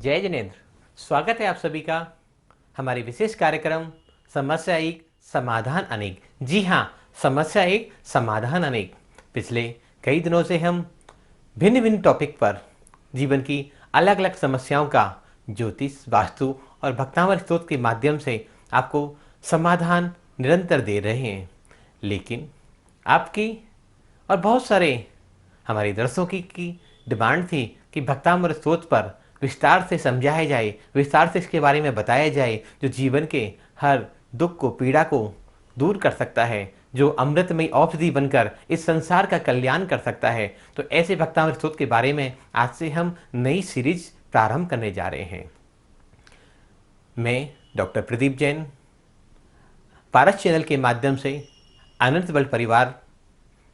जय जिनेन्द्र। स्वागत है आप सभी का हमारे विशेष कार्यक्रम समस्या एक समाधान अनेक। जी हाँ, समस्या एक समाधान अनेक। पिछले कई दिनों से हम भिन्न भिन्न टॉपिक पर जीवन की अलग अलग समस्याओं का ज्योतिष, वास्तु और भक्तामर स्त्रोत के माध्यम से आपको समाधान निरंतर दे रहे हैं। लेकिन आपकी और बहुत सारे हमारे दर्शकों की डिमांड थी कि भक्तामर स्त्रोत पर विस्तार से समझाया जाए, विस्तार से इसके बारे में बताया जाए, जो जीवन के हर दुख को, पीड़ा को दूर कर सकता है, जो अमृतमय औषधि बनकर इस संसार का कल्याण कर सकता है। तो ऐसे भक्तामृत स्त्रोत के बारे में आज से हम नई सीरीज प्रारंभ करने जा रहे हैं। मैं डॉक्टर प्रदीप जैन पारस चैनल के माध्यम से अनंत बल परिवार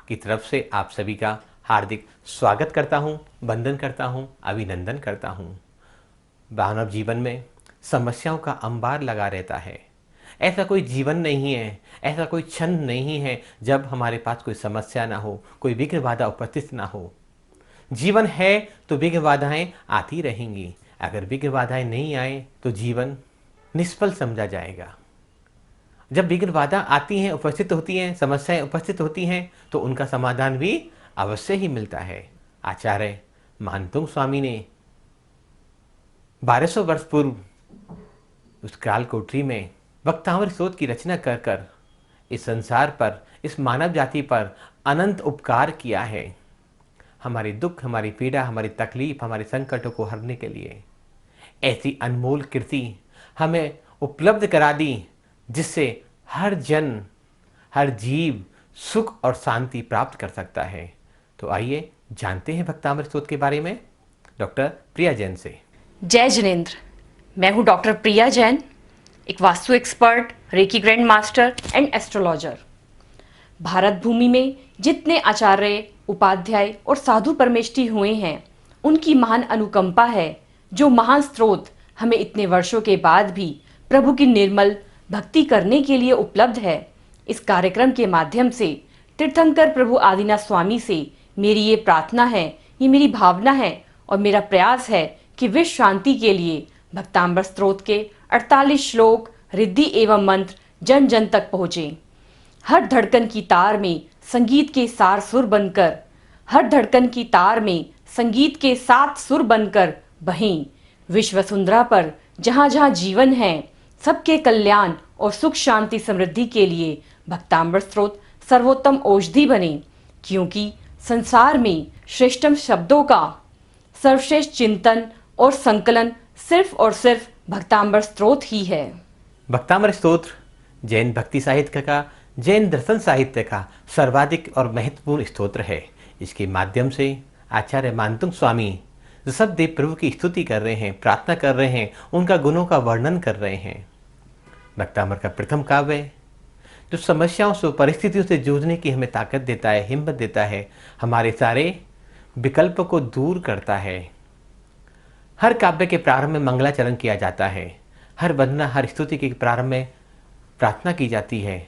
की तरफ से आप सभी का हार्दिक स्वागत करता हूं, वंदन करता हूं, अभिनंदन करता हूं। मानव जीवन में समस्याओं का अंबार लगा रहता है। ऐसा कोई जीवन नहीं है, ऐसा कोई क्षण नहीं है जब हमारे पास कोई समस्या ना हो, कोई विघ्न बाधा उपस्थित ना हो। जीवन है तो विघ्न बाधाएं आती रहेंगी। अगर विघ्न बाधाएं नहीं आए तो जीवन निष्फल समझा जाएगा। जब विघ्न बाधा आती हैं, उपस्थित होती हैं, समस्याएं उपस्थित होती हैं, तो उनका समाधान भी अवश्य ही मिलता है। आचार्य मानतुंग स्वामी ने 1200 वर्ष पूर्व उस काल कोठरी में भक्तामर स्त्रोत की रचना कर कर इस संसार पर, इस मानव जाति पर अनंत उपकार किया है। हमारे दुख, हमारी पीड़ा, हमारी तकलीफ, हमारे संकटों को हरने के लिए ऐसी अनमोल कृति हमें उपलब्ध करा दी, जिससे हर जन, हर जीव सुख और शांति प्राप्त कर सकता है। तो आइए जानते हैं भक्तामर स्त्रोत के बारे में डॉक्टर प्रिया जैन से। जय जिनेन्द्र। मैं हूं डॉक्टर प्रिया जैन, एक vastu expert, reiki grand master and astrologer. Bharat भूमि में जितने आचार्य, उपाध्याय और साधु परमेष्ठी हुए हैं, उनकी महान अनुकंपा है, जो महान स्त्रोत हमें इतने वर्षों के बाद भी प्रभु की निर्मल भक्ति करने के लिए उपलब्ध है। इस कार्यक्रम के माध्यम से तीर्थंकर प्रभु आदिनाथ स्वामी से मेरी ये प्रार्थना है, ये मेरी भावना है और मेरा प्रयास है कि विश्व शांति के लिए भक्तामृत स्त्रोत के 48 श्लोक, रिद्धि एवं मंत्र जन जन तक पहुँचे। हर धड़कन की तार में संगीत के सार सुर बनकर, हर धड़कन की तार में संगीत के 7 सुर बनकर बहें। विश्व वसुंधरा पर जहाँ जहाँ जीवन है, सबके कल्याण और सुख शांति समृद्धि के लिए भक्तामृत स्त्रोत सर्वोत्तम औषधि बने, क्योंकि संसार में श्रेष्ठतम शब्दों का सर्वश्रेष्ठ चिंतन और संकलन सिर्फ और सिर्फ भक्तामृत स्त्रोत ही है। भक्तामर स्तोत्र जैन भक्ति साहित्य का, जैन दर्शन साहित्य का सर्वाधिक और महत्वपूर्ण स्तोत्र है। इसके माध्यम से आचार्य मानतुंग स्वामी सब देव प्रभु की स्तुति कर रहे हैं, प्रार्थना कर रहे हैं, उनका गुणों का वर्णन कर रहे हैं। भक्तामर का प्रथम काव्य जो समस्याओं से, परिस्थितियों से जूझने की हमें ताकत देता है, हिम्मत देता है, हमारे सारे विकल्प को दूर करता है। हर काव्य के प्रारंभ में मंगलाचरण किया जाता है, हर वंदना, हर स्तुति के प्रारंभ में प्रार्थना की जाती है।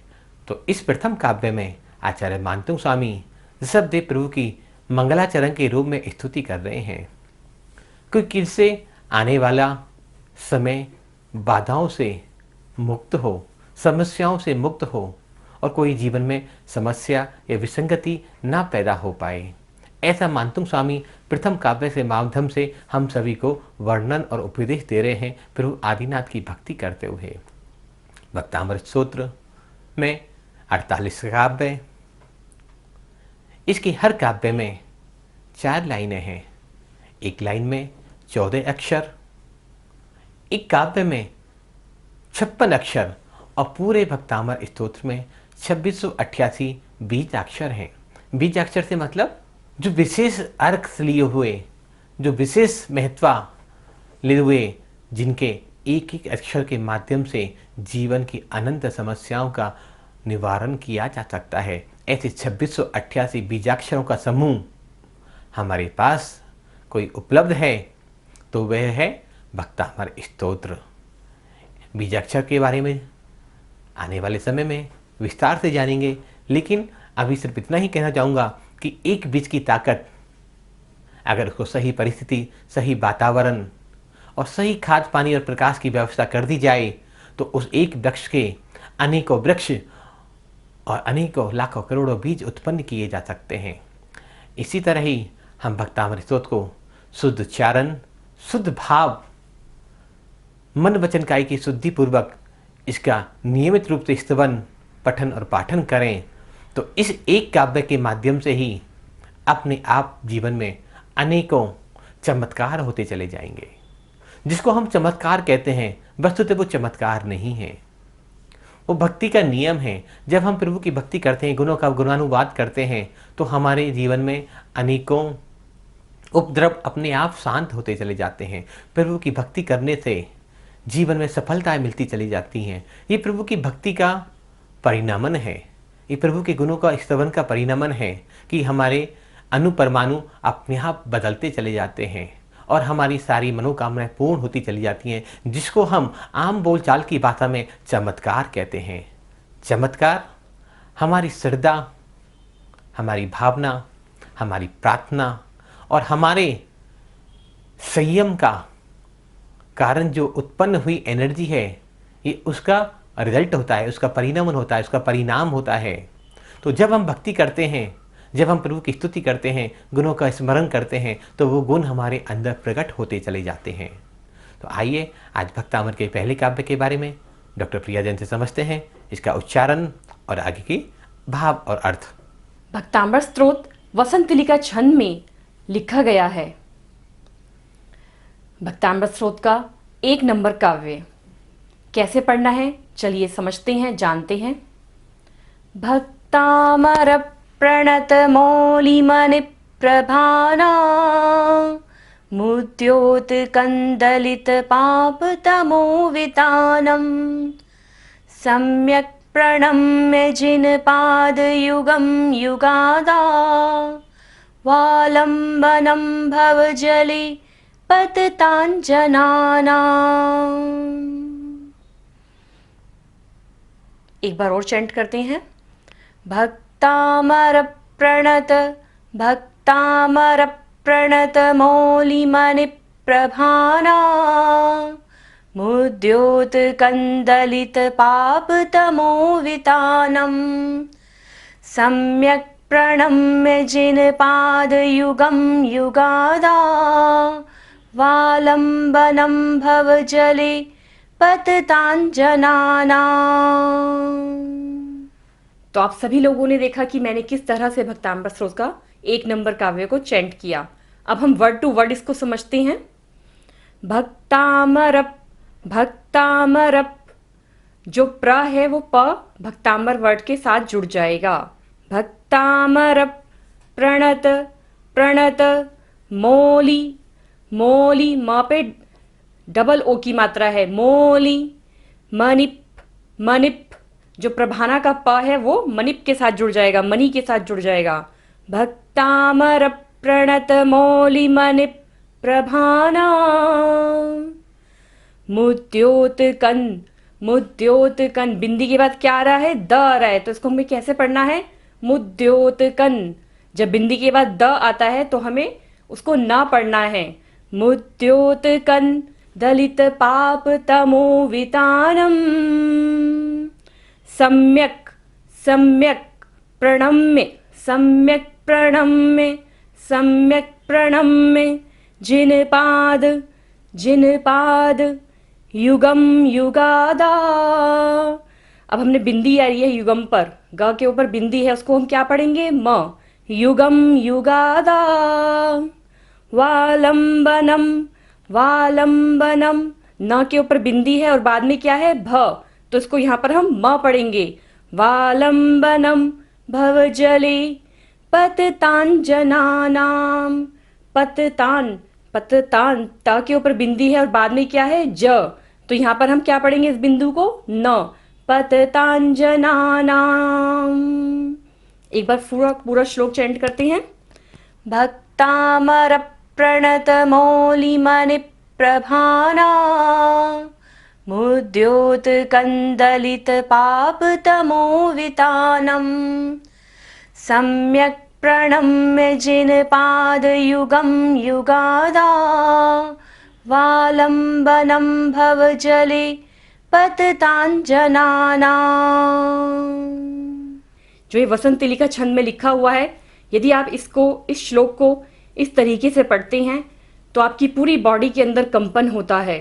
तो इस प्रथम काव्य में आचार्य मानतुंग स्वामी ऋषभदेव प्रभु की मंगलाचरण के रूप में स्तुति कर रहे हैं, क्योंकि इससे आने वाला समय बाधाओं से मुक्त हो, समस्याओं से मुक्त हो और कोई जीवन में समस्या या विसंगति ना पैदा हो पाए। ऐसा मानतुंग स्वामी प्रथम काव्य से माध्यम से हम सभी को वर्णन और उपदेश दे रहे हैं, प्रभु आदिनाथ की भक्ति करते हुए। भक्तामृत स्तोत्र में 48 काव्य, इसके हर काव्य में 4 लाइनें हैं। एक लाइन में 14 अक्षर, एक काव्य में 56 अक्षर और पूरे भक्तामर स्तोत्र में 2688 बीजाक्षर हैं। बीजाक्षर से मतलब जो विशेष अर्थ लिए हुए, जो विशेष महत्व लिए हुए, जिनके एक एक अक्षर के माध्यम से जीवन की अनंत समस्याओं का निवारण किया जा सकता है। ऐसे 2688 बीजाक्षरों का समूह हमारे पास कोई उपलब्ध है तो वह है भक्तामर स्तोत्र। बीजाक्षर के बारे में आने वाले समय में विस्तार से जानेंगे, लेकिन अभी सिर्फ इतना ही कहना चाहूँगा कि एक बीज की ताकत, अगर उसको सही परिस्थिति, सही वातावरण और सही खाद पानी और प्रकाश की व्यवस्था कर दी जाए तो उस एक वृक्ष के अनेकों वृक्ष और अनेकों लाखों करोड़ों बीज उत्पन्न किए जा सकते हैं। इसी तरह ही हम भक्तामृत स्तोत्र को शुद्ध उच्चारण, शुद्ध भाव, मन वचन काया की शुद्धि पूर्वक इसका नियमित रूप से स्तवन, पठन और पाठन करें तो इस एक काव्य के माध्यम से ही अपने आप जीवन में अनेकों चमत्कार होते चले जाएंगे। जिसको हम चमत्कार कहते हैं वस्तुतः वो चमत्कार नहीं है, वो भक्ति का नियम है। जब हम प्रभु की भक्ति करते हैं, गुणों का गुणानुवाद करते हैं तो हमारे जीवन में अनेकों उपद्रव अपने आप शांत होते चले जाते हैं। प्रभु की भक्ति करने से जीवन में सफलताएं मिलती चली जाती हैं। ये प्रभु की भक्ति का परिणामन है, ये प्रभु के गुणों का स्तवन का परिणामन है कि हमारे अणु परमाणु अपने आप बदलते चले जाते हैं और हमारी सारी मनोकामनाएं पूर्ण होती चली जाती हैं, जिसको हम आम बोलचाल की भाषा में चमत्कार कहते हैं। चमत्कार हमारी श्रद्धा, हमारी भावना, हमारी प्रार्थना और हमारे संयम का कारण जो उत्पन्न हुई एनर्जी है, ये उसका रिजल्ट होता है, उसका परिणामन होता है, उसका परिणाम होता है। तो जब हम भक्ति करते हैं, जब हम प्रभु की स्तुति करते हैं, गुणों का स्मरण करते हैं तो वो गुण हमारे अंदर प्रकट होते चले जाते हैं। तो आइए आज भक्तामृत के पहले काव्य के बारे में डॉक्टर प्रिया जैन से समझते हैं, इसका उच्चारण और आगे की भाव और अर्थ। भक्तामृत स्तोत्र वसंतलिका छंद में लिखा गया है। भक्तामृत स्तोत्र का 1 नंबर काव्य कैसे पढ़ना है, चलिए समझते हैं, जानते हैं। भक्तामर प्रणत मौलिमणि प्रभाना मुद्योत कंदलित पाप तमोवितानम सम्यक प्रणम्य जिन पाद युगम युगादा वालंबनम भवजलि पततांजनाना। एक बार और चैंट करते हैं। भक्तामर प्रणत मौलिमणि प्रभाना मुद्योत कंदलित पाप तमोवितानम सम्यक प्रणम्य जिन पाद युगम युगादा वालंबनम भवजलि पततांजनाना। तो आप सभी लोगों ने देखा कि मैंने किस तरह से भक्तामृत स्तोत्र का 1 नंबर काव्य को चैंट किया। अब हम वर्ड टू वर्ड इसको समझते हैं। भक्तामरप, भक्तामरप, जो प्र है वो प भक्तामर वर्ड के साथ जुड़ जाएगा। भक्तामरप, प्रणत, प्रणत, मोली, मोली, म पे डबल ओ की मात्रा है, मोली, मनिप, मनिप, जो प्रभाना का प है वो मनिप के साथ जुड़ जाएगा, मनी के साथ जुड़ जाएगा। भक्तामर प्रणत मौलि मनिप प्रभाना मुद्योतकन, मुद्योतकन, बिंदी के बाद क्या आ रहा है, द आ रहा है, तो इसको हमें कैसे पढ़ना है, मुद्योतकन। जब बिंदी के बाद द आता है तो हमें उसको ना पढ़ना है। मुद्योतकन दलित पाप तमोवितानम सम्यक, सम्यक प्रणम्य, सम्यक प्रणम्य, सम्यक प्रणम्य जिन पाद, जिन पाद युगम युगादा। अब हमने बिंदी आ रही है युगम पर, ग के ऊपर बिंदी है, उसको हम क्या पढ़ेंगे, म, युगम युगादा। वालंबनम, वालंबनम, न के ऊपर बिंदी है और बाद में क्या है, भ, तो इसको यहाँ पर हम म पढ़ेंगे। वालंबनम भवजले पततांजनानाम, पततान, पततान, त के ऊपर बिंदी है और बाद में क्या है, ज, तो यहाँ पर हम क्या पढ़ेंगे इस बिंदु को, न, पततांजनानाम। एक बार पूरा पूरा श्लोक चैंट करते हैं। भक्तामर प्रणत मौलि मणि प्रभाना मुद्योत कंदलित पाप तमोवितानम सम्यक प्रणम्य जिन पाद युगम युगादा वालम्बनं भवजले पतताञ्जनानां। जो ये वसंत छंद में लिखा हुआ है, यदि आप इस श्लोक को इस तरीके से पढ़ते हैं तो आपकी पूरी बॉडी के अंदर कंपन होता है,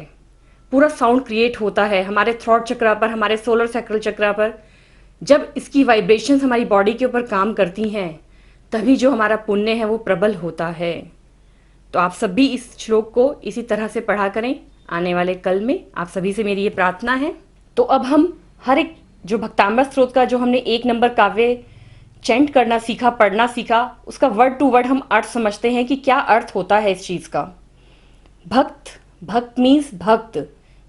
पूरा साउंड क्रिएट होता है हमारे थ्रोट चक्रा पर, हमारे सोलर सैक्रल चक्रा पर। जब इसकी वाइब्रेशंस हमारी बॉडी के ऊपर काम करती हैं तभी जो हमारा पुण्य है वो प्रबल होता है। तो आप सभी इस श्लोक को इसी तरह से पढ़ा करें आने वाले कल में, आप सभी से मेरी ये प्रार्थना है। तो अब हम हर एक जो भक्तामृत स्त्रोत का जो हमने 1 नंबर काव्य चैंट करना सीखा, पढ़ना सीखा, उसका वर्ड टू वर्ड हम अर्थ समझते हैं कि क्या अर्थ होता है इस चीज़ का। भक्त, भक्त मीन्स भक्त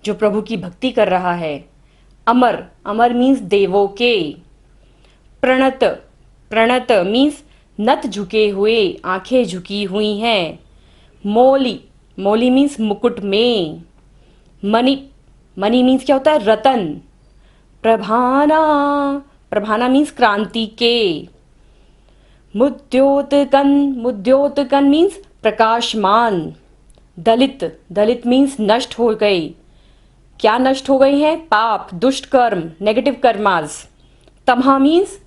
जो प्रभु की भक्ति कर रहा है। अमर, अमर मीन्स देवों के। प्रणत, प्रणत मीन्स नत झुके हुए, आंखें झुकी हुई हैं। मौली, मौली मीन्स मुकुट में। मणि, मणि मीन्स क्या होता है, रतन। प्रभाना, प्रभाना मीन्स क्रांति के। मुद्योतकन, मुद्योतकन मीन्स प्रकाशमान। दलित, दलित मीन्स नष्ट हो गए। क्या नष्ट हो गई हैं, पाप, दुष्ट कर्म, नेगेटिव कर्मास। तमहा मीन्स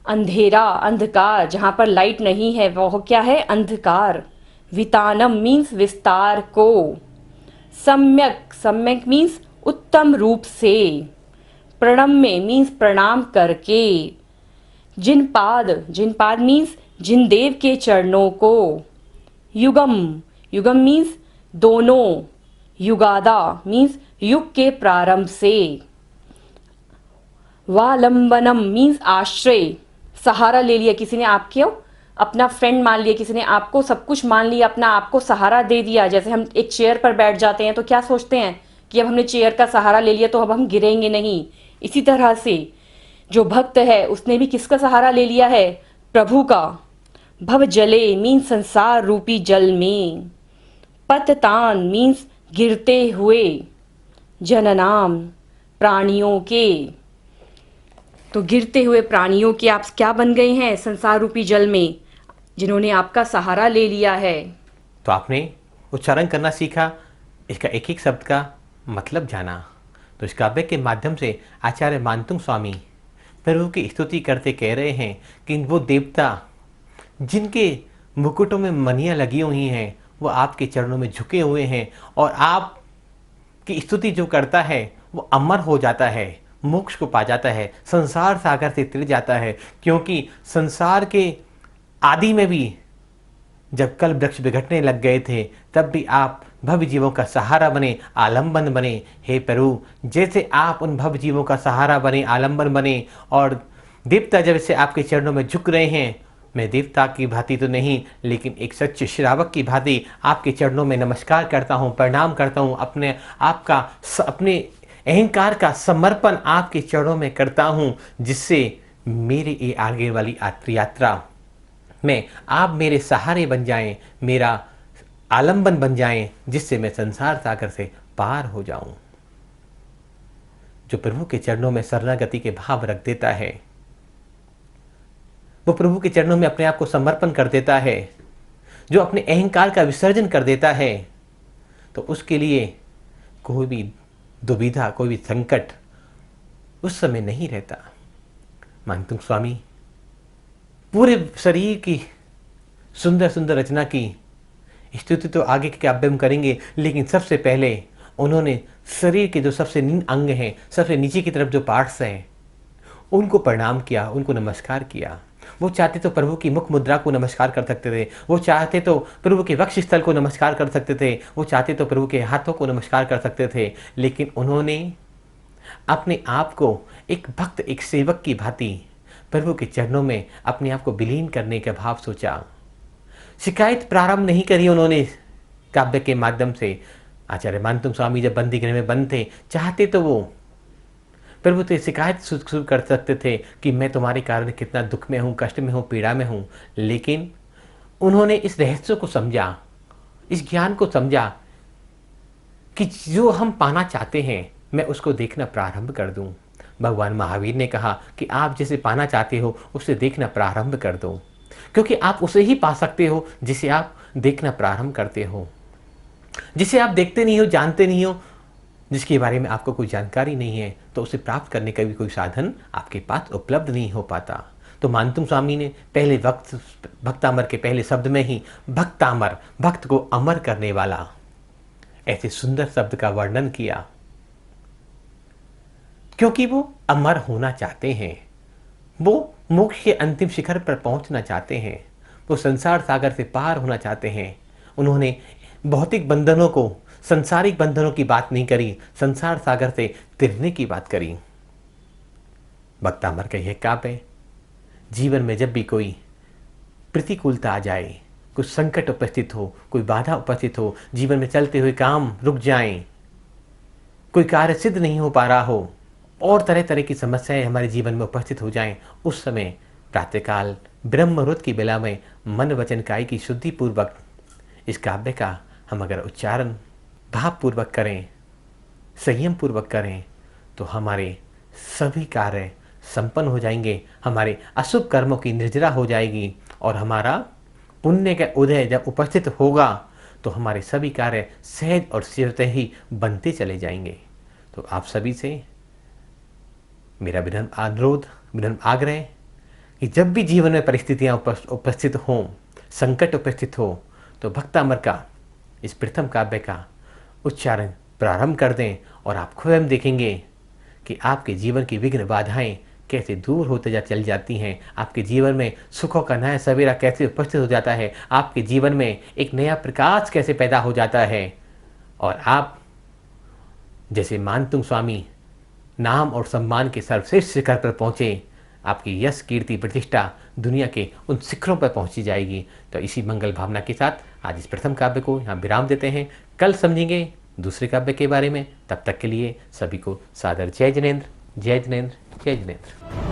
अंधेरा, अंधकार, जहाँ पर लाइट नहीं है वह क्या है, अंधकार। वितानम मीन्स विस्तार को। सम्यक, सम्यक मीन्स उत्तम रूप से। प्रणम्य मीन्स प्रणाम करके। जिनपाद, जिनपाद मीन्स जिनदेव के चरणों को। युगम, युगम मीन्स दोनों। युगादा मीन्स युग के प्रारंभ से। वालंबनम मीन्स आश्रय, सहारा ले लिया किसी ने, आपके अपना फ्रेंड मान लिया किसी ने, आपको सब कुछ मान लिया, अपना आपको सहारा दे दिया। जैसे हम एक चेयर पर बैठ जाते हैं तो क्या सोचते हैं कि अब हमने चेयर का सहारा ले लिया तो अब हम गिरेंगे नहीं। इसी तरह से जो भक्त है उसने भी किसका सहारा ले लिया है, प्रभु का। भव जले मीन्स संसार रूपी जल में। पततान मीन्स गिरते हुए। जननाम प्राणियों के, तो गिरते हुए प्राणियों के आप क्या बन गए हैं, संसार रूपी जल में, जिन्होंने आपका सहारा ले लिया है। तो आपने उच्चारण करना सीखा, इसका एक एक शब्द का मतलब जाना। तो इस काव्य के माध्यम से आचार्य मानतुंग स्वामी प्रभु की स्तुति करते कह रहे हैं कि वो देवता जिनके मुकुटों में मणियाँ लगी हुई हैं वो आपके चरणों में झुके हुए हैं, और आप की स्तुति जो करता है वो अमर हो जाता है, मोक्ष को पा जाता है, संसार सागर से तिर जाता है। क्योंकि संसार के आदि में भी जब कल वृक्ष बिघटने लग गए थे तब भी आप भव जीवों का सहारा बने, आलंबन बने। हे प्रभु, जैसे आप उन भव जीवों का सहारा बने, आलंबन बने, और देवता जब से आपके चरणों में झुक रहे हैं, मैं देवता की भांति तो नहीं लेकिन एक सच्चे श्रावक की भांति आपके चरणों में नमस्कार करता हूँ, प्रणाम करता हूँ, अपने अहंकार का समर्पण आपके चरणों में करता हूँ, जिससे मेरे ये आगे वाली यात्रा में आप मेरे सहारे बन जाएं, मेरा आलंबन बन जाएं, जिससे मैं संसार सागर से पार हो जाऊं। जो प्रभु के चरणों में शरणागति के भाव रख देता है, वो प्रभु के चरणों में अपने आप को समर्पण कर देता है, जो अपने अहंकार का विसर्जन कर देता है, तो उसके लिए कोई भी दुविधा, कोई भी संकट उस समय नहीं रहता। मानतुंग स्वामी पूरे शरीर की सुंदर सुंदर रचना की स्तुति तो आगे के काव्य में करेंगे, लेकिन सबसे पहले उन्होंने शरीर के जो सबसे निम्न अंग हैं, सबसे नीचे की तरफ जो पार्ट्स हैं, उनको प्रणाम किया, उनको नमस्कार किया। वो चाहते तो प्रभु की मुख मुद्रा को नमस्कार कर सकते थे, वो चाहते तो प्रभु के वक्ष स्थल को नमस्कार कर सकते थे, वो चाहते तो प्रभु के हाथों को नमस्कार कर सकते थे, लेकिन उन्होंने अपने आप को एक भक्त, एक सेवक की भांति प्रभु के चरणों में अपने आप को विलीन करने का भाव सोचा। शिकायत प्रारंभ नहीं करी उन्होंने काव्य के माध्यम से। आचार्य मानतुंग स्वामी जब बंदी गृह में बंद थे, चाहते तो वो प्रभु से शिकायत शुरू कर सकते थे कि मैं तुम्हारे कारण कितना दुख में हूँ, कष्ट में हूँ, पीड़ा में हूँ, लेकिन उन्होंने इस रहस्य को समझा, इस ज्ञान को समझा कि जो हम पाना चाहते हैं मैं उसको देखना प्रारंभ कर दूं। भगवान महावीर ने कहा कि आप जिसे पाना चाहते हो उसे देखना प्रारंभ कर दो, क्योंकि आप उसे ही पा सकते हो जिसे आप देखना प्रारंभ करते हो। जिसे आप देखते नहीं हो, जानते नहीं हो, जिसके बारे में आपको कोई जानकारी नहीं है, तो उसे प्राप्त करने का भी कोई साधन आपके पास उपलब्ध नहीं हो पाता। तो मानतुंग स्वामी ने पहले वक्त भक्तामर के पहले शब्द में ही भक्तामर, भक्त को अमर करने वाला, ऐसे सुंदर शब्द का वर्णन किया, क्योंकि वो अमर होना चाहते हैं, वो मोक्ष के अंतिम शिखर पर पहुंचना चाहते हैं, वो संसार सागर से पार होना चाहते हैं। उन्होंने भौतिक बंधनों को, संसारिक बंधनों की बात नहीं करी, संसार सागर से तिरने की बात करी। भक्तामर का यह काव्य है, जीवन में जब भी कोई प्रतिकूलता आ जाए, कुछ संकट उपस्थित हो, कोई बाधा उपस्थित हो, जीवन में चलते हुए काम रुक जाएं, कोई कार्य सिद्ध नहीं हो पा रहा हो और तरह तरह की समस्याएं हमारे जीवन में उपस्थित हो जाएं, उस समय प्रातःकाल ब्रह्म मुहूर्त की बेला में मन वचन काय की शुद्धि पूर्वक इस काव्य का हम अगर उच्चारण भावपूर्वक करें, संयम पूर्वक करें, तो हमारे सभी कार्य संपन्न हो जाएंगे, हमारे अशुभ कर्मों की निर्जरा हो जाएगी और हमारा पुण्य का उदय जब उपस्थित होगा तो हमारे सभी कार्य सहज और शीघ्रता ही बनते चले जाएंगे। तो आप सभी से मेरा विनम्र अनुरोध, विनम्र आग्रह कि जब भी जीवन में परिस्थितियाँ उपस्थित हों, संकट उपस्थित हो, तो भक्तामर का इस प्रथम काव्य का उच्चारण प्रारंभ कर दें और आप स्वयं देखेंगे कि आपके जीवन की विघ्न बाधाएं कैसे दूर होते चल जाती हैं, आपके जीवन में सुखों का नया सवेरा कैसे उपस्थित हो जाता है, आपके जीवन में एक नया प्रकाश कैसे पैदा हो जाता है और आप जैसे मानतुंग स्वामी नाम और सम्मान के सर्वश्रेष्ठ शिखर पर पहुँचे, आपकी यश कीर्ति प्रतिष्ठा दुनिया के उन शिखरों पर पहुँची जाएगी। तो इसी मंगल भावना के साथ आज इस प्रथम काव्य को यहाँ विराम देते हैं। कल समझेंगे दूसरे काव्य के बारे में। तब तक के लिए सभी को सादर जय जिनेंद्र, जय जिनेंद्र, जय जिनेंद्र।